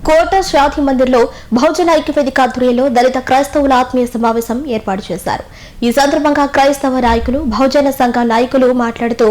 కోట శాంతి మందిర్లో బహుజన ఐక్యవేదిక ఆధ్వర్యంలో దళిత క్రైస్తవుల ఆత్మీయ సమావేశం ఏర్పాటు చేశారు. ఈ సందర్భంగా క్రైస్తవ నాయకులు, బహుజన సంఘ నాయకులు మాట్లాడుతూ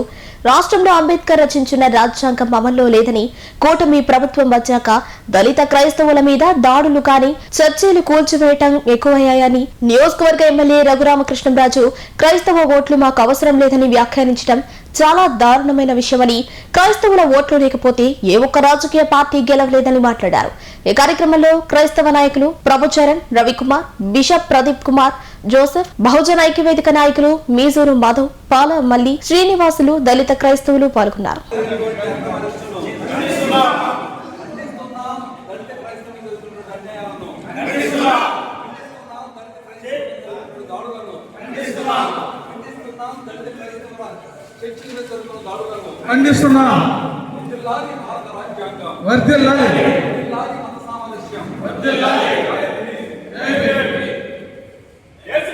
రాష్ట్రంలో అంబేద్కర్ రచించిన రాజ్యాంగం అమల్లో లేదని, కూటమి ప్రభుత్వం వచ్చాక దళిత క్రైస్తవుల మీద దాడులు కానీ చర్చీలు కూల్చివేయటం ఎక్కువయ్యాయని, నియోజకవర్గ ఎమ్మెల్యే రఘురామకృష్ణంరాజు క్రైస్తవ ఓట్లు మాకు అవసరం లేదని వ్యాఖ్యానించడం చాలా దారుణమైన విషయమని, క్రైస్తవుల ఓట్లు లేకపోతే ఏ ఒక్క రాజకీయ పార్టీ గెలవలేదని మాట్లాడారు. ఈ కార్యక్రమంలో క్రైస్తవ నాయకులు ప్రభుచరణ్, రవికుమార్, బిషప్ ప్రదీప్ కుమార్, జోసెఫ్, బహుజన ఐక్యవేదిక నాయకులు మీజూరు మాధవ్, పాల మల్లి, శ్రీనివాసులు, దళిత క్రైస్తవులు పాల్గొన్నారు.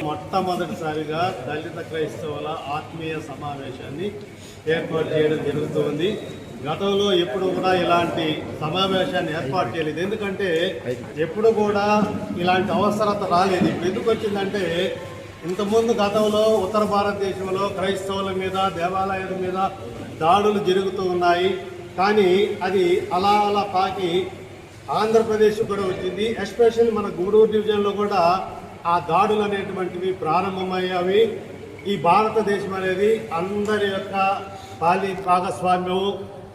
మొట్టమొదటిసారిగా దళిత క్రైస్తవుల ఆత్మీయ సమావేశాన్ని ఏర్పాటు చేయడం జరుగుతుంది. గతంలో ఎప్పుడు కూడా ఇలాంటి సమావేశాన్ని ఏర్పాటు చేయలేదు. ఎందుకంటే ఎప్పుడు కూడా ఇలాంటి అవసరత రాలేదు. ఇప్పుడు ఎందుకు వచ్చిందంటే, ఇంతకుముందు గతంలో ఉత్తర భారతదేశంలో క్రైస్తవుల మీద, దేవాలయాల మీద దాడులు జరుగుతూ ఉన్నాయి. కానీ అది అలా అలా పాకి ఆంధ్రప్రదేశ్ కూడా వచ్చింది. ఎస్పెషల్లీ మన గూడూరు డివిజన్లో కూడా ఆ దాడులు అనేటువంటివి ప్రారంభమయ్యావి. ఈ భారతదేశం అనేది అందరి యొక్క భాగస్వామ్యము.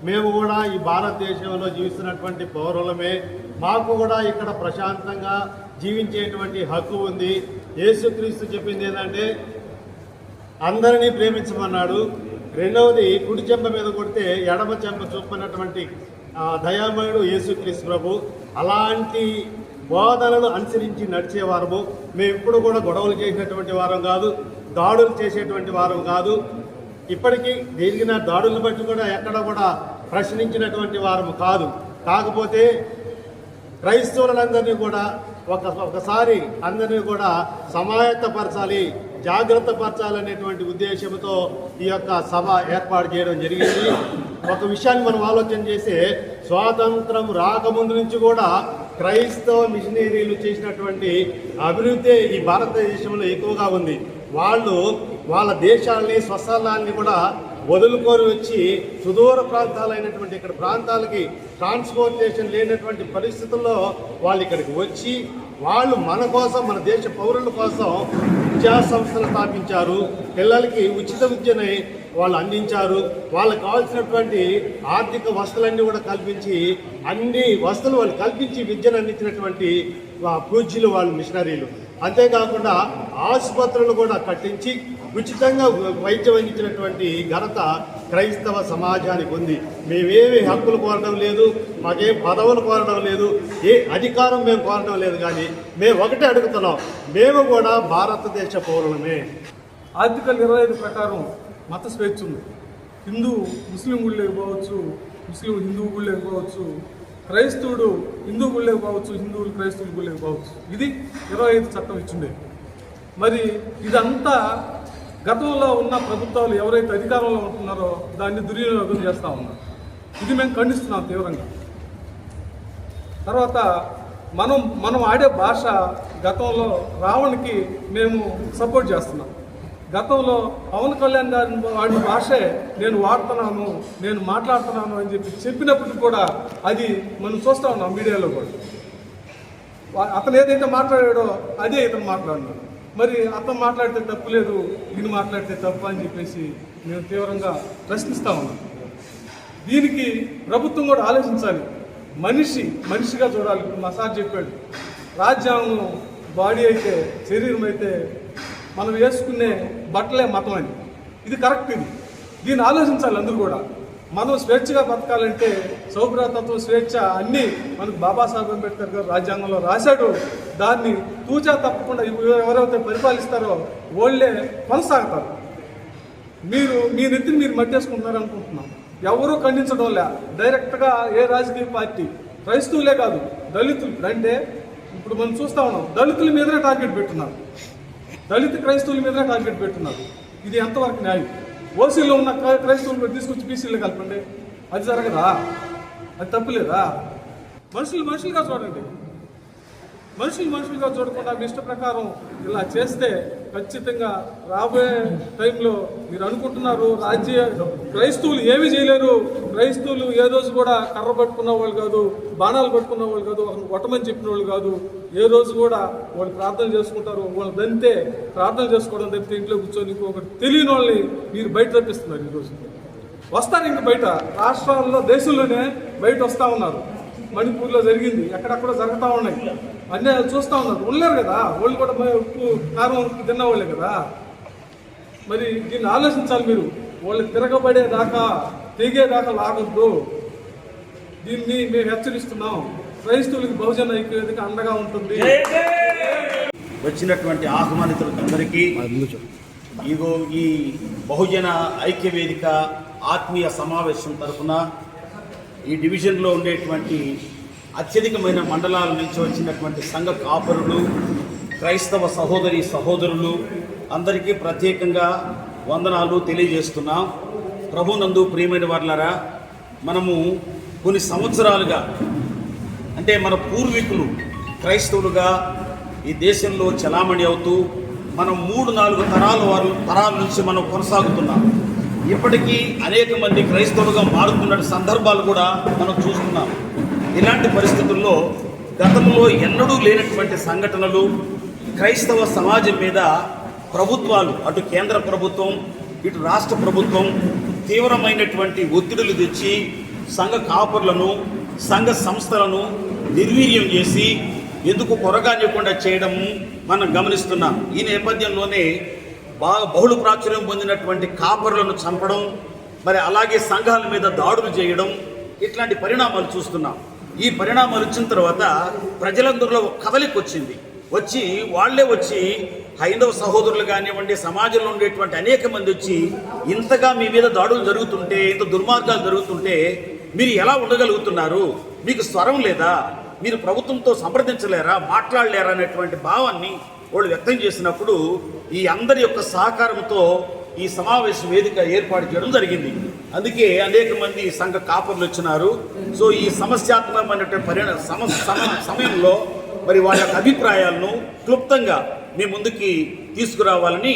మేము కూడా ఈ భారతదేశంలో జీవిస్తున్నటువంటి పౌరులమే. మాకు కూడా ఇక్కడ ప్రశాంతంగా జీవించేటువంటి హక్కు ఉంది. యేసుక్రీస్తు చెప్పింది ఏంటంటే అందరినీ ప్రేమించమన్నాడు. రెండవది, కుడి చెంప మీద కొడితే ఎడమ చెంప చూపనటువంటి దయామయుడు యేసుక్రీస్తు ప్రభు. అలాంటి బోధనలు అనుసరించి నడిచేవారము. మేము ఎప్పుడు కూడా గొడవలు చేసినటువంటి వారం కాదు, దాడులు చేసేటువంటి వారం కాదు. ఇప్పటికీ జరిగిన దాడులను బట్టి కూడా ఎక్కడ కూడా ప్రశ్నించినటువంటి వారము కాదు. కాకపోతే క్రైస్తవులందరినీ కూడా ఒకసారి అందరినీ కూడా సమాయత్తపరచాలి, జాగ్రత్త పరచాలనేటువంటి ఉద్దేశంతో ఈ యొక్క సభ ఏర్పాటు చేయడం జరిగింది. ఒక విషయాన్ని మనం ఆలోచన చేస్తే, స్వాతంత్రం రాకముందు నుంచి కూడా క్రైస్తవ మిషనరీలు చేసినటువంటి అభివృద్ధి ఈ భారతదేశంలో ఎక్కువగా ఉంది. వాళ్ళు వాళ్ళ దేశాలని, స్వస్థలాన్ని కూడా వదులుకొని వచ్చి సుదూర ప్రాంతాలైనటువంటి ఇక్కడ ప్రాంతాలకి ట్రాన్స్పోర్టేషన్ లేనటువంటి పరిస్థితుల్లో వాళ్ళు ఇక్కడికి వచ్చి వాళ్ళు మన కోసం, మన దేశ పౌరుల కోసం విద్యా సంస్థలు స్థాపించారు. పిల్లలకి ఉచిత విద్యని వాళ్ళు అందించారు. వాళ్ళకి కావాల్సినటువంటి ఆర్థిక వసతులన్నీ కూడా కల్పించి, అన్ని వసతులు వాళ్ళు కల్పించి విద్యను అందించినటువంటి పూజ్యులు వాళ్ళు, మిషనరీలు. అంతేకాకుండా ఆసుపత్రులు కూడా కట్టించి ఉచితంగా వైద్యం అందించినటువంటి ఘనత క్రైస్తవ సమాజానికి ఉంది. మేమేమి హక్కులు కోరడం లేదు, మాకేం పదవులు కోరడం లేదు, ఏ అధికారం మేము కోరడం లేదు. కానీ మేము ఒకటే అడుగుతున్నాం, మేము కూడా భారతదేశ పౌరులమే. ఆర్టికల్ 25 ప్రకారం మత స్వేచ్ఛ ఉంది. ముస్లిం గుళ్ళకి పోవచ్చు, ముస్లిం హిందూ గుళ్ళకి పోవచ్చు, క్రైస్తవుడు హిందూ గుళ్ళకి పోవచ్చు, హిందువులు క్రైస్తవుల గుళ్ళకి పోవచ్చు. ఇది 25 చట్టం ఇచ్చిండే. మరి ఇదంతా గతంలో ఉన్న ప్రభుత్వాలు ఎవరైతే అధికారంలో ఉంటున్నారో దాన్ని దుర్వినియోగం చేస్తూ ఉన్నారు. ఇది మేము ఖండిస్తున్నాం తీవ్రంగా. తర్వాత మనం ఆడే భాష, గతంలో రావణ్కి మేము సపోర్ట్ చేస్తున్నాం. గతంలో పవన్ కళ్యాణ్ గారి వాడిన భాషే నేను వాడుతున్నాను, నేను మాట్లాడుతున్నాను అని చెప్పినప్పటికీ కూడా అది మనం చూస్తూ ఉన్నాం మీడియాలో కూడా. అతను ఏదైతే మాట్లాడాడో అదే ఇతను మాట్లాడినాడు. మరి అతను మాట్లాడితే తప్పు లేదు, ఈయన మాట్లాడితే తప్పు అని చెప్పేసి మేము తీవ్రంగా ప్రశ్నిస్తూ ఉన్నాం. దీనికి ప్రభుత్వం కూడా ఆలోచించాలి. మనిషిగా చూడాలి. మా సార్ చెప్పాడు, రాజ్యాంగం బాడీ అయితే, శరీరం అయితే, మనం వేసుకునే బట్టలే మతం అని. ఇది కరెక్ట్. దీన్ని ఆలోచించాలి అందరూ కూడా. మనం స్వేచ్ఛగా బతకాలంటే సౌభ్రతత్వం, స్వేచ్ఛ అన్నీ మనకు బాబాసాహెబ్ అంబేద్కర్ గారు రాజ్యాంగంలో రాశాడు. దాన్ని తూచా తప్పకుండా ఎవరైతే పరిపాలిస్తారో వాళ్ళే కొనసాగుతారు. మీ నెత్తిని మీరు మట్టేసుకుంటున్నారు అనుకుంటున్నాం. ఎవరూ ఖండించడం లే. డైరెక్ట్గా ఏ రాజకీయ పార్టీ, క్రైస్తవులే కాదు, దళితులు అంటే ఇప్పుడు మనం చూస్తూ ఉన్నాం, దళితుల మీదనే టార్గెట్ పెట్టున్నారు, దళిత క్రైస్తవుల మీదనే టార్గెట్ పెట్టున్నారు. ఇది ఎంతవరకు న్యాయం? ఓసీలో ఉన్న క్రైస్తవులు తీసుకొచ్చి బీసీలో కలపండి, అది జరగదా? అది తప్పులేదా? మనుషులుగా చూడండి. మనుషులుగా చూడకుండా మీ ఇష్ట ప్రకారం ఇలా చేస్తే ఖచ్చితంగా రాబోయే టైంలో మీరు అనుకుంటున్నారు క్రైస్తవులు ఏమీ చేయలేరు, క్రైస్తవులు ఏ రోజు కూడా కర్ర పట్టుకున్న వాళ్ళు కాదు, బాణాలు పట్టుకున్న వాళ్ళు కాదు, కొట్టమని చెప్పిన వాళ్ళు కాదు. ఏ రోజు కూడా వాళ్ళు ప్రార్థన చేసుకుంటారు. వాళ్ళు దంతే ప్రార్థన చేసుకోవడం తప్పితే ఇంట్లో కూర్చొని ఇంకొకటి తెలియని వాళ్ళని మీరు బయట తప్పిస్తున్నారు. ఈరోజు వస్తారు ఇంక బయట రాష్ట్రాల్లో దేశంలోనే బయట వస్తూ ఉన్నారు. మణిపూర్లో జరిగింది, ఎక్కడెక్కడ జరుగుతూ ఉన్నాయి, అన్నీ చూస్తూ ఉన్నారు. ఉండలేరు కదా, వాళ్ళు కూడా ఉప్పు కారం తిన్నవాళ్ళే కదా. మరి దీన్ని ఆలోచించాలి మీరు. వాళ్ళు తిరగబడేదాకా తెగేదాకా లాగొద్దు. దీన్ని మేము హెచ్చరిస్తున్నాం. క్రైస్తవులకి బహుజన ఐక్యవేదిక అండగా ఉంటుంది. వచ్చినటువంటి ఆహ్వానితులందరికీ ఇగో ఈ బహుజన ఐక్యవేదిక ఆత్మీయ సమావేశం తరఫున ఈ డివిజన్లో ఉండేటువంటి అత్యధికమైన మండలాల నుంచి వచ్చినటువంటి సంఘ కాపరులు, క్రైస్తవ సహోదరులు అందరికీ ప్రత్యేకంగా వందనాలు తెలియజేస్తున్నాం. ప్రభునందు ప్రియమైన వారులారా, మనము కొన్ని సంవత్సరాలుగా అంటే మన పూర్వీకులు క్రైస్తవులుగా ఈ దేశంలో చలామణి అవుతూ మనం 3-4 తరాల నుంచి మనం కొనసాగుతున్నాం. ఇప్పటికీ అనేక మంది క్రైస్తవులుగా మారుతున్న సందర్భాలు కూడా మనం చూస్తున్నాం. ఇలాంటి పరిస్థితుల్లో గతంలో ఎన్నడూ లేనటువంటి సంఘటనలు క్రైస్తవ సమాజం మీద ప్రభుత్వాలు, అటు కేంద్ర ప్రభుత్వం ఇటు రాష్ట్ర ప్రభుత్వం తీవ్రమైనటువంటి ఒత్తిడులు తెచ్చి సంఘ కాపరులను, సంఘ సంస్థలను నిర్వీర్యం చేసి ఎందుకు కొరగానివ్వకుండా చేయడం మనం గమనిస్తున్నాం. ఈ నేపథ్యంలోనే బహుళ ప్రాచుర్యం పొందినటువంటి కాపరులను చంపడం, మరి అలాగే సంఘాల మీద దాడులు చేయడం, ఇట్లాంటి పరిణామాలు చూస్తున్నాం. ఈ పరిణామాలు వచ్చిన తర్వాత ప్రజలందరిలో ఒక కదలిక వాళ్ళే వచ్చి హైందవ సహోదరులు కానివ్వండి, సమాజంలో ఉండేటువంటి అనేక మంది వచ్చి ఇంతగా మీ మీద దాడులు జరుగుతుంటే, ఇంత దుర్మార్గాలు జరుగుతుంటే మీరు ఎలా ఉండగలుగుతున్నారు? మీకు స్వరం లేదా? మీరు ప్రభుత్వంతో సంప్రదించలేరా, మాట్లాడలేరా అనేటువంటి భావాన్ని వాళ్ళు వ్యక్తం చేసినప్పుడు ఈ అందరి యొక్క సహకారంతో ఈ సమావేశ వేదిక ఏర్పాటు చేయడం జరిగింది. అందుకే అనేక మంది సంఘ కాపర్లు వచ్చినారు. సో ఈ సమస్యాత్మకమైనటువంటి సమయంలో మరి వాళ్ళ యొక్క అభిప్రాయాలను క్లుప్తంగా మీ ముందుకి తీసుకురావాలని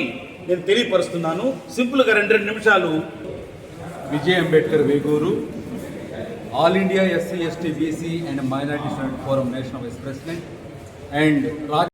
నేను తెలియపరుస్తున్నాను. సింపుల్గా 2 నిమిషాలు. Vijay Ambedkar Veguru, all India SC ST BC and minority student forum national vice president and